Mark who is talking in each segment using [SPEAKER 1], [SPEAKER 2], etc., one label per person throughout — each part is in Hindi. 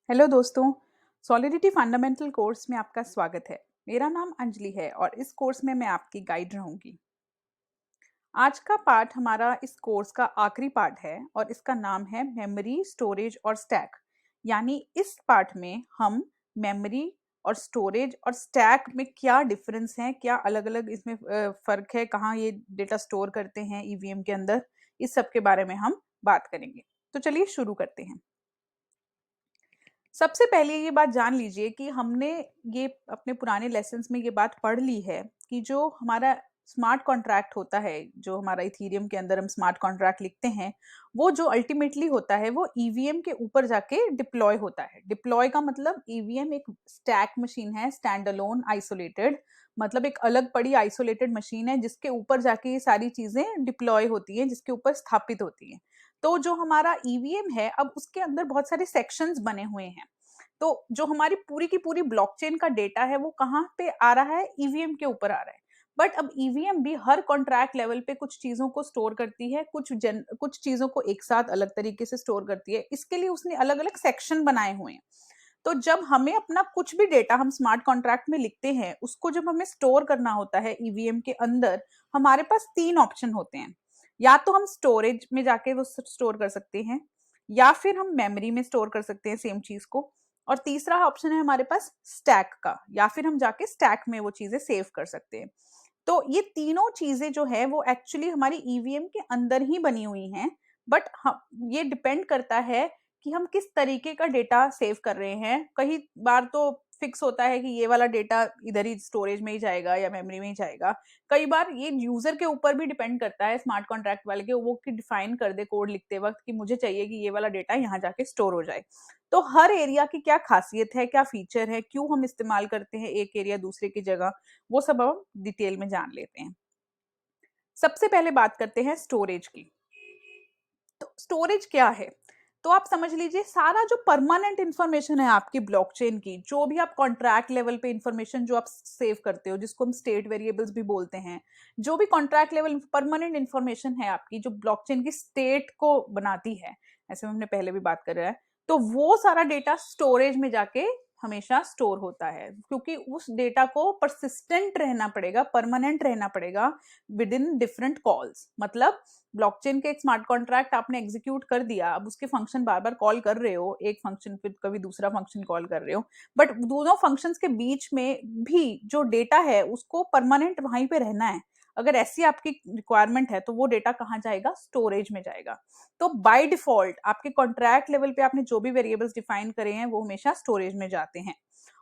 [SPEAKER 1] हेलो दोस्तों, सॉलिडिटी फंडामेंटल कोर्स में आपका स्वागत है। मेरा नाम अंजलि है और इस कोर्स में मैं आपकी गाइड रहूंगी। आज का पार्ट हमारा इस कोर्स का आखिरी पार्ट है और इसका नाम है मेमोरी, स्टोरेज और स्टैक। यानी इस पार्ट में हम मेमोरी और स्टोरेज और स्टैक में क्या डिफरेंस है, क्या अलग अलग इसमें फर्क है, कहाँ ये डेटा स्टोर करते हैं ईवीएम के अंदर, इस सब के बारे में हम बात करेंगे। तो चलिए शुरू करते हैं। सबसे पहले ये बात जान लीजिए कि हमने ये अपने पुराने लेसन्स में ये बात पढ़ ली है कि जो हमारा स्मार्ट कॉन्ट्रैक्ट होता है, जो हमारा इथीरियम के अंदर हम स्मार्ट कॉन्ट्रैक्ट लिखते हैं, वो जो अल्टीमेटली होता है वो ईवीएम के ऊपर जाके डिप्लॉय होता है। डिप्लॉय का मतलब ईवीएम एक स्टैक मशीन है, स्टैंड अलोन आइसोलेटेड, मतलब एक अलग पड़ी आइसोलेटेड मशीन है जिसके ऊपर जाके ये सारी चीजें डिप्लॉय होती हैं, जिसके ऊपर स्थापित होती हैं। तो जो हमारा ईवीएम है, अब उसके अंदर बहुत सारे सेक्शंस बने हुए हैं। तो जो हमारी पूरी की पूरी ब्लॉकचेन का डेटा है वो कहाँ पे आ रहा है? ईवीएम के ऊपर आ रहा है। बट अब ईवीएम भी हर कॉन्ट्रैक्ट लेवल पे कुछ चीजों को स्टोर करती है, कुछ चीजों को एक साथ अलग तरीके से स्टोर करती है। इसके लिए उसने अलग अलग सेक्शन बनाए हुए हैं। तो जब हमें अपना कुछ भी डेटा हम स्मार्ट कॉन्ट्रैक्ट में लिखते हैं, उसको जब हमें स्टोर करना होता है ईवीएम के अंदर, हमारे पास तीन ऑप्शन होते हैं। या तो हम स्टोरेज में जाके वो स्टोर कर सकते हैं, या फिर हम मेमोरी में स्टोर कर सकते हैं सेम चीज को, और तीसरा ऑप्शन है हमारे पास स्टैक का, या फिर हम जाके स्टैक में वो चीजें सेव कर सकते हैं। तो ये तीनों चीजें जो है वो एक्चुअली हमारी ईवीएम के अंदर ही बनी हुई हैं। बट हम, ये डिपेंड करता है कि हम किस तरीके का डेटा सेव कर रहे हैं। कई बार तो फिक्स होता है कि ये वाला डेटा इधर ही स्टोरेज में ही जाएगा या मेमोरी में ही जाएगा। कई बार ये यूजर के ऊपर भी डिपेंड करता है, स्मार्ट कॉन्ट्रैक्ट वाले के, वो कि डिफाइन कर दे कोड लिखते वक्त कि मुझे चाहिए कि ये वाला डेटा यहाँ जाके स्टोर हो जाए। तो हर एरिया की क्या खासियत है, क्या फीचर है, क्यों हम इस्तेमाल करते हैं एक एरिया दूसरे की जगह, वो सब हम डिटेल में जान लेते हैं। सबसे पहले बात करते हैं स्टोरेज की। तो स्टोरेज क्या है? तो आप समझ लीजिए, सारा जो परमानेंट इंफॉर्मेशन है आपकी ब्लॉकचेन की, जो भी आप कॉन्ट्रैक्ट लेवल पे इंफॉर्मेशन जो आप सेव करते हो, जिसको हम स्टेट वेरिएबल्स भी बोलते हैं, जो भी कॉन्ट्रैक्ट लेवल परमानेंट इंफॉर्मेशन है आपकी, जो ब्लॉकचेन की स्टेट को बनाती है, ऐसे में हमने पहले भी बात कर रहा है, तो वो सारा डेटा स्टोरेज में जाके हमेशा स्टोर होता है, क्योंकि उस डेटा को परसिस्टेंट रहना पड़ेगा, परमानेंट रहना पड़ेगा विद इन डिफरेंट कॉल्स। मतलब ब्लॉकचेन के एक स्मार्ट कॉन्ट्रैक्ट आपने एग्जीक्यूट कर दिया, अब उसके फंक्शन बार बार कॉल कर रहे हो, एक फंक्शन फिर कभी दूसरा फंक्शन कॉल कर रहे हो, बट दोनों फंक्शंस के बीच में भी जो डेटा है उसको परमानेंट वहीं पे रहना है। अगर ऐसी आपकी रिक्वायरमेंट है तो वो डेटा कहाँ जाएगा? स्टोरेज में जाएगा। तो बाय डिफॉल्ट आपके कॉन्ट्रैक्ट लेवल पे आपने जो भी वेरिएबल्स डिफाइन करे हैं वो हमेशा स्टोरेज में जाते हैं।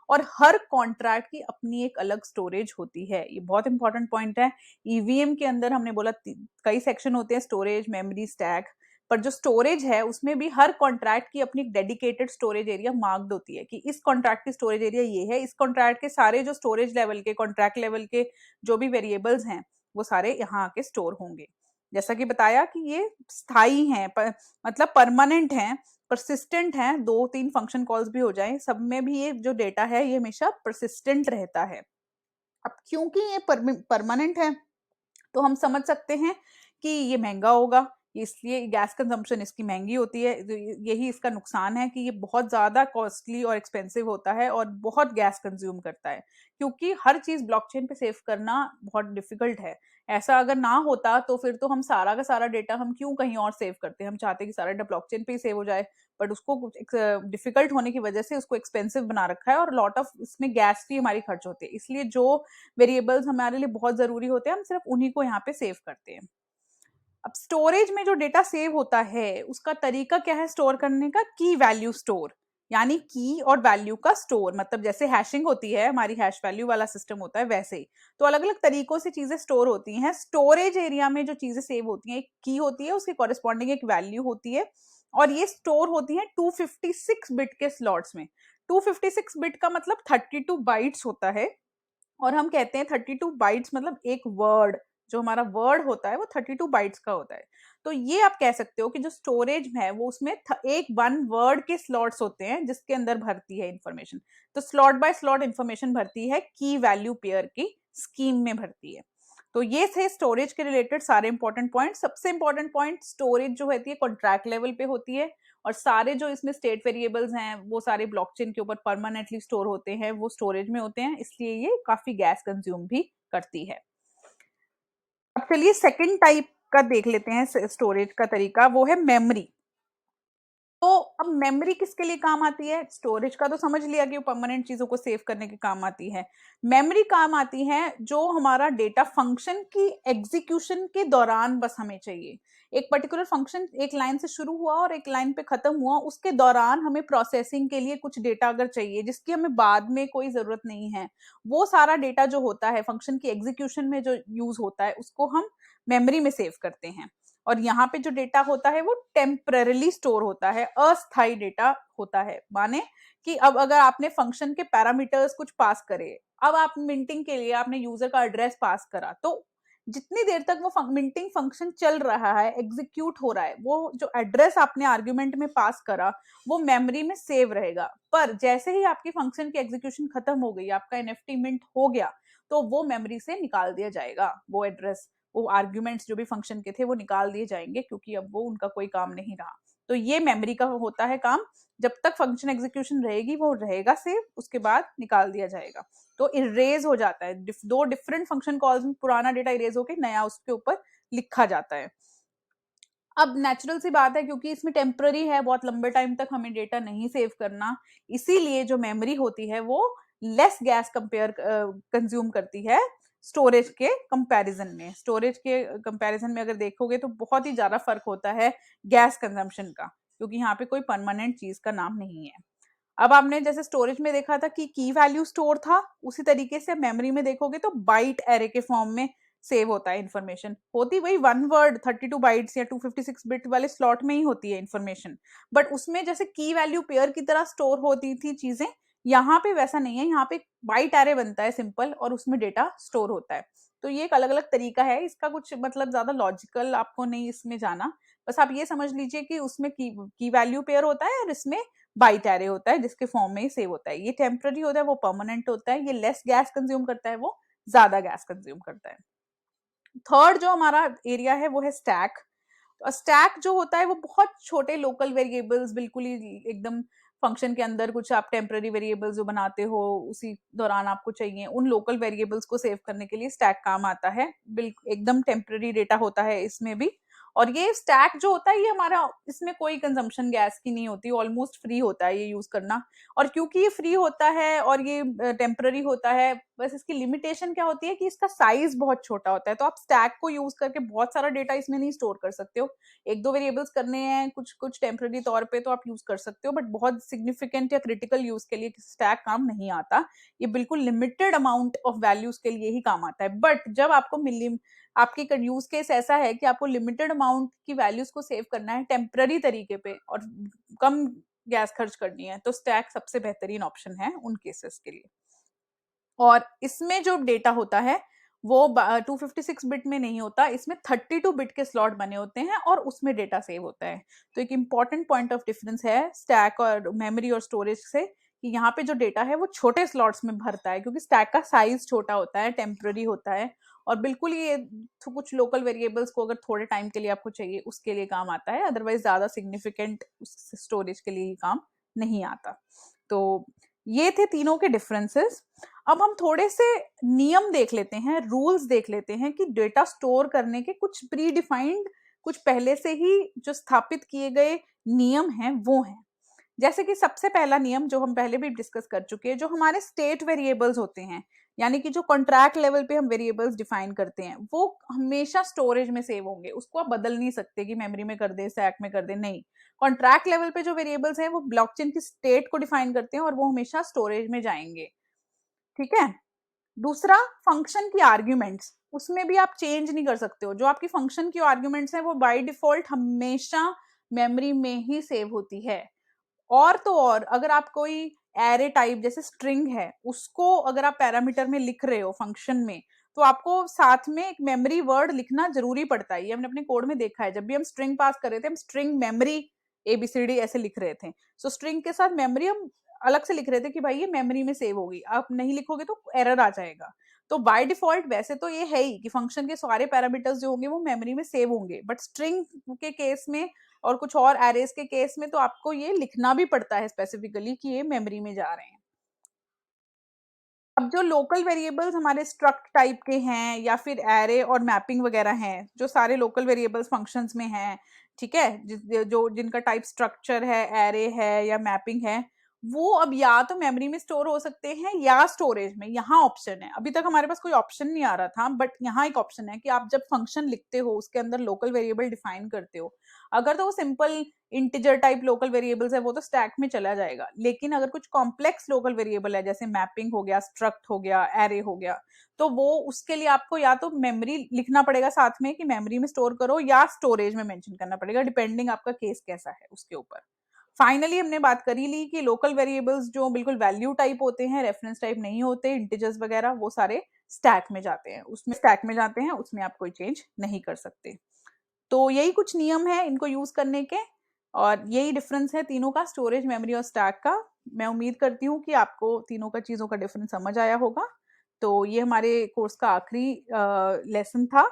[SPEAKER 1] और हर कॉन्ट्रैक्ट की अपनी एक अलग स्टोरेज होती है, ये बहुत इंपॉर्टेंट पॉइंट है। ईवीएम के अंदर हमने बोला कई सेक्शन होते हैं, स्टोरेज, मेमोरी, स्टैक, पर जो स्टोरेज है उसमें भी हर कॉन्ट्रैक्ट की अपनी डेडिकेटेड स्टोरेज एरिया मार्क्ड होती है कि इस कॉन्ट्रैक्ट की स्टोरेज एरिया ये है, इस कॉन्ट्रैक्ट के सारे जो स्टोरेज लेवल के, कॉन्ट्रैक्ट लेवल के जो भी वेरिएबल्स हैं वो सारे यहाँ आके स्टोर होंगे। जैसा कि बताया कि ये स्थायी हैं, मतलब परमानेंट हैं, परसिस्टेंट हैं, दो तीन फंक्शन कॉल्स भी हो जाएं, सब में भी ये जो डेटा है ये हमेशा परसिस्टेंट रहता है। अब क्योंकि ये परमानेंट है तो हम समझ सकते हैं कि ये महंगा होगा, इसलिए गैस कंजम्पशन इसकी महंगी होती है। यही इसका नुकसान है कि ये बहुत ज़्यादा कॉस्टली और एक्सपेंसिव होता है और बहुत गैस कंज्यूम करता है, क्योंकि हर चीज़ ब्लॉकचेन पे सेव करना बहुत डिफिकल्ट है। ऐसा अगर ना होता तो फिर तो हम सारा का सारा डेटा हम क्यों कहीं और सेव करते हैं, हम चाहते हैं कि सारा डेटा ब्लॉकचेन पे ही सेव हो जाए, बट उसको कुछ डिफिकल्ट होने की वजह से उसको एक्सपेंसिव बना रखा है और लॉट ऑफ इसमें गैस भी हमारी खर्च होती है। इसलिए जो वेरिएबल्स हमारे लिए बहुत जरूरी होते हैं हम सिर्फ उन्हीं को यहाँ पे सेव करते हैं। अब स्टोरेज में जो डेटा सेव होता है उसका तरीका क्या है स्टोर करने का? की वैल्यू स्टोर, यानी की और वैल्यू का स्टोर, मतलब जैसे हैशिंग होती है, हमारी हैश वैल्यू वाला सिस्टम होता है, वैसे ही तो अलग अलग तरीकों से चीजें स्टोर होती हैं। स्टोरेज एरिया में जो चीजें सेव होती हैं, एक की होती है, उसके कॉरेस्पॉन्डिंग एक वैल्यू होती है, और ये स्टोर होती है 256 बिट के स्लॉट्स में। 256 बिट का मतलब 32 बाइट्स होता है, और हम कहते हैं 32 बाइट्स मतलब एक वर्ड, जो हमारा वर्ड होता है वो 32 बाइट्स का होता है। तो ये आप कह सकते हो कि जो स्टोरेज है वो उसमें एक वन वर्ड के स्लॉट्स होते हैं जिसके अंदर भरती है इंफॉर्मेशन। तो स्लॉट बाय स्लॉट इंफॉर्मेशन भरती है, की वैल्यू पेयर की स्कीम में भरती है। तो ये थे स्टोरेज के रिलेटेड सारे इंपॉर्टेंट पॉइंट। सबसे इंपॉर्टेंट पॉइंट, स्टोरेज जो होती है कॉन्ट्रैक्ट लेवल पे होती है, और सारे जो इसमें स्टेट वेरिएबल्स हैं वो सारे ब्लॉकचेन के ऊपर परमानेंटली स्टोर होते हैं, वो स्टोरेज में होते हैं, इसलिए ये काफी गैस कंज्यूम भी करती है। अब चलिए सेकंड टाइप का देख लेते हैं स्टोरेज का तरीका, वो है मेमोरी। तो अब मेमोरी किसके लिए काम आती है? स्टोरेज का तो समझ लिया कि वो परमानेंट चीजों को सेव करने के काम आती है। मेमोरी काम आती है जो हमारा डेटा फंक्शन की एग्जीक्यूशन के दौरान बस हमें चाहिए। एक पर्टिकुलर फंक्शन एक लाइन से शुरू हुआ और एक लाइन पे खत्म हुआ, उसके दौरान हमें प्रोसेसिंग के लिए कुछ डेटा अगर चाहिए जिसकी हमें बाद में कोई जरूरत नहीं है, वो सारा डेटा जो होता है फंक्शन की एग्जीक्यूशन में जो यूज होता है उसको हम मेमोरी में सेव करते हैं। और यहाँ पे जो डेटा होता है वो टेम्पररीली स्टोर होता है, अस्थायी डेटा होता है। माने कि अब अगर आपने फंक्शन के पैरामीटर्स कुछ पास करे, अब आप मिंटिंग के लिए आपने यूजर का एड्रेस पास करा, तो जितनी देर तक वो मिंटिंग फंक्शन चल रहा है, एग्जीक्यूट हो रहा है, वो जो एड्रेस आपने आर्ग्यूमेंट में पास करा वो मेमोरी में सेव रहेगा। पर जैसे ही आपकी फंक्शन की एग्जीक्यूशन खत्म हो गई, आपका एनएफटी मिंट हो गया, तो वो मेमोरी से निकाल दिया जाएगा, वो एड्रेस, वो आर्ग्यूमेंट्स जो भी फंक्शन के थे वो निकाल दिए जाएंगे, क्योंकि अब वो उनका कोई काम नहीं रहा। तो ये मेमोरी का होता है काम, जब तक फंक्शन एग्जीक्यूशन रहेगी वो रहेगा सेव, उसके बाद निकाल दिया जाएगा। तो इरेज हो जाता है, दो डिफरेंट फंक्शन कॉल्स में पुराना डेटा इरेज होकर नया उसके ऊपर लिखा जाता है। अब नेचुरल सी बात है, क्योंकि इसमें टेम्पररी है, बहुत लंबे टाइम तक हमें डेटा नहीं सेव करना, इसीलिए जो मेमोरी होती है वो लेस गैस कंपेयर कंज्यूम करती है स्टोरेज के कंपैरिजन में। स्टोरेज के कंपैरिजन में अगर देखोगे तो बहुत ही ज्यादा फर्क होता है गैस कंजम्पशन का, क्योंकि यहाँ पे कोई परमानेंट चीज का नाम नहीं है। अब आपने जैसे स्टोरेज में देखा था कि की वैल्यू स्टोर था, उसी तरीके से मेमोरी में देखोगे तो बाइट एरे के फॉर्म में सेव होता है इन्फॉर्मेशन। होती वही वन वर्ड 32 बाइट्स या 256 बिट वाले स्लॉट में ही होती है इन्फॉर्मेशन, बट उसमें जैसे की वैल्यू पेयर की तरह स्टोर होती थी चीजें, यहाँ पे वैसा नहीं है। यहाँ पे बाइट एरे बनता है सिंपल और उसमें डेटा स्टोर होता है। तो ये एक अलग अलग तरीका है, इसका कुछ मतलब ज्यादा लॉजिकल आपको नहीं इसमें जाना, बस आप ये समझ लीजिए कि उसमें की वैल्यू पेयर होता है और इसमें बाइट एरे होता है जिसके फॉर्म में ही सेव होता है। ये टेम्पररी होता है, वो परमानेंट होता है, ये लेस गैस कंज्यूम करता है, वो ज्यादा गैस कंज्यूम करता है। थर्ड जो हमारा एरिया है वो है स्टैक। स्टैक जो होता है वो बहुत छोटे लोकल वेरिएबल्स, बिल्कुल ही एकदम फंक्शन के अंदर कुछ आप टेम्पररी वेरिएबल्स जो बनाते हो उसी दौरान आपको चाहिए, उन लोकल वेरिएबल्स को सेव करने के लिए स्टैक काम आता है। बिल्कुल एकदम टेम्पररी डेटा होता है इसमें भी। और ये स्टैक जो होता है ये हमारा, इसमें कोई कंजम्पशन गैस की नहीं होती, ऑलमोस्ट फ्री होता है ये यूज करना। और क्योंकि ये फ्री होता है और ये टेम्पररी होता है, बस इसकी लिमिटेशन क्या होती है कि इसका साइज बहुत छोटा होता है। तो आप स्टैक को यूज करके बहुत सारा डेटा इसमें नहीं स्टोर कर सकते हो। एक दो वेरिएबल्स करने हैं कुछ कुछ टेम्पररी तौर पे तो आप यूज कर सकते हो, बट बहुत सिग्निफिकेंट या क्रिटिकल यूज के लिए स्टैक काम नहीं आता। ये बिल्कुल लिमिटेड अमाउंट ऑफ वैल्यूज के लिए ही काम आता है। बट जब आपको आपकी यूज केस ऐसा है कि आपको लिमिटेड अमाउंट की वैल्यूज को सेव करना है टेम्पररी तरीके पे और कम गैस खर्च करनी है, तो स्टैक सबसे बेहतरीन ऑप्शन है उन केसेस के लिए। और इसमें जो डेटा होता है वो 256 बिट में नहीं होता, इसमें 32 बिट के स्लॉट बने होते हैं और उसमें डेटा सेव होता है। तो एक इंपॉर्टेंट पॉइंट ऑफ डिफरेंस है स्टैक और मेमोरी और स्टोरेज से, कि यहाँ पे जो डेटा है वो छोटे स्लॉट्स में भरता है, क्योंकि स्टैक का साइज छोटा होता है, टेम्पररी होता है, और बिल्कुल ये तो कुछ लोकल वेरिएबल्स को अगर थोड़े टाइम के लिए आपको चाहिए उसके लिए काम आता है, अदरवाइज ज्यादा सिग्निफिकेंट स्टोरेज के लिए ही काम नहीं आता। तो ये थे तीनों के डिफरेंसेस। अब हम थोड़े से नियम देख लेते हैं, रूल्स देख लेते हैं कि डेटा स्टोर करने के कुछ प्री डिफाइंड, कुछ पहले से ही जो स्थापित किए गए नियम हैं वो हैं। जैसे कि सबसे पहला नियम जो हम पहले भी डिस्कस कर चुके हैं, जो हमारे स्टेट वेरिएबल्स होते हैं, यानी कि जो कॉन्ट्रैक्ट लेवल पे हम वेरिएबल्स डिफाइन करते हैं, वो हमेशा स्टोरेज में सेव होंगे, उसको आप बदल नहीं सकते कि मेमोरी में कर दे स्टैक में कर दे, नहीं। कॉन्ट्रैक्ट लेवल पे जो वेरिएबल्स हैं वो ब्लॉकचेन की स्टेट को डिफाइन करते हैं और वो हमेशा स्टोरेज में जाएंगे, ठीक है। दूसरा, फंक्शन की आर्ग्यूमेंट्स, उसमें भी आप चेंज नहीं कर सकते हो, जो आपकी फंक्शन की आर्ग्यूमेंट्स हैं वो बाय डिफॉल्ट हमेशा मेमोरी में ही सेव होती है। और तो और अगर आप कोई एरे टाइप जैसे स्ट्रिंग है उसको अगर आप पैरामीटर में लिख रहे हो फंक्शन में, तो आपको साथ में एक मेमोरी वर्ड लिखना जरूरी पड़ता है। ये हमने अपने कोड में देखा है, जब भी हम स्ट्रिंग पास कर रहे थे हम स्ट्रिंग मेमोरी एबीसीडी ऐसे लिख रहे थे। सो स्ट्रिंग के साथ मेमोरी हम अलग से लिख रहे थे कि भाई ये मेमोरी में सेव होगी, आप नहीं लिखोगे तो एरर आ जाएगा। तो बाय डिफॉल्ट वैसे तो ये है ही कि फंक्शन के सारे पैरामीटर्स जो होंगे वो मेमोरी में सेव होंगे, बट स्ट्रिंग के केस में और कुछ और एरेज के केस में तो आपको ये लिखना भी पड़ता है स्पेसिफिकली कि ये मेमोरी में जा रहे हैं। अब जो लोकल वेरिएबल्स हमारे स्ट्रक्ट टाइप के हैं या फिर एरे और मैपिंग वगैरह हैं, जो सारे लोकल वेरिएबल्स फंक्शंस में हैं, ठीक है, जो जिनका टाइप स्ट्रक्चर है, एरे है या मैपिंग है, वो अब या तो मेमोरी में स्टोर हो सकते हैं या स्टोरेज में। यहाँ ऑप्शन है, अभी तक हमारे पास कोई ऑप्शन नहीं आ रहा था, बट यहाँ एक ऑप्शन है कि आप जब फंक्शन लिखते हो उसके अंदर लोकल वेरिएबल डिफाइन करते हो, अगर तो वो simple integer type local variables है वो तो स्टैक में चला जाएगा, लेकिन अगर कुछ कॉम्प्लेक्स लोकल वेरिएबल है जैसे मैपिंग हो गया, स्ट्रक्ट हो गया, एरे हो गया, तो वो उसके लिए आपको या तो मेमोरी लिखना पड़ेगा साथ में कि मेमोरी में स्टोर करो, या स्टोरेज में मेंशन करना पड़ेगा, डिपेंडिंग आपका केस कैसा है उसके ऊपर। फाइनली हमने बात करी ली कि लोकल वेरिएबल्स जो बिल्कुल वैल्यू टाइप होते हैं, रेफरेंस टाइप नहीं होते, इंटीजर्स वगैरह, वो सारे स्टैक में जाते हैं, उसमें स्टैक में जाते हैं, उसमें आप कोई चेंज नहीं कर सकते। तो यही कुछ नियम है इनको यूज करने के, और यही डिफरेंस है तीनों का, स्टोरेज, मेमोरी और स्टैक का। मैं उम्मीद करती हूँ कि आपको तीनों का चीजों का डिफरेंस समझ आया होगा। तो ये हमारे कोर्स का आखिरी लेसन था।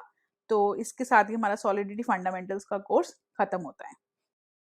[SPEAKER 1] तो इसके साथ ही हमारा सॉलिडिटी फंडामेंटल्स का कोर्स खत्म होता है।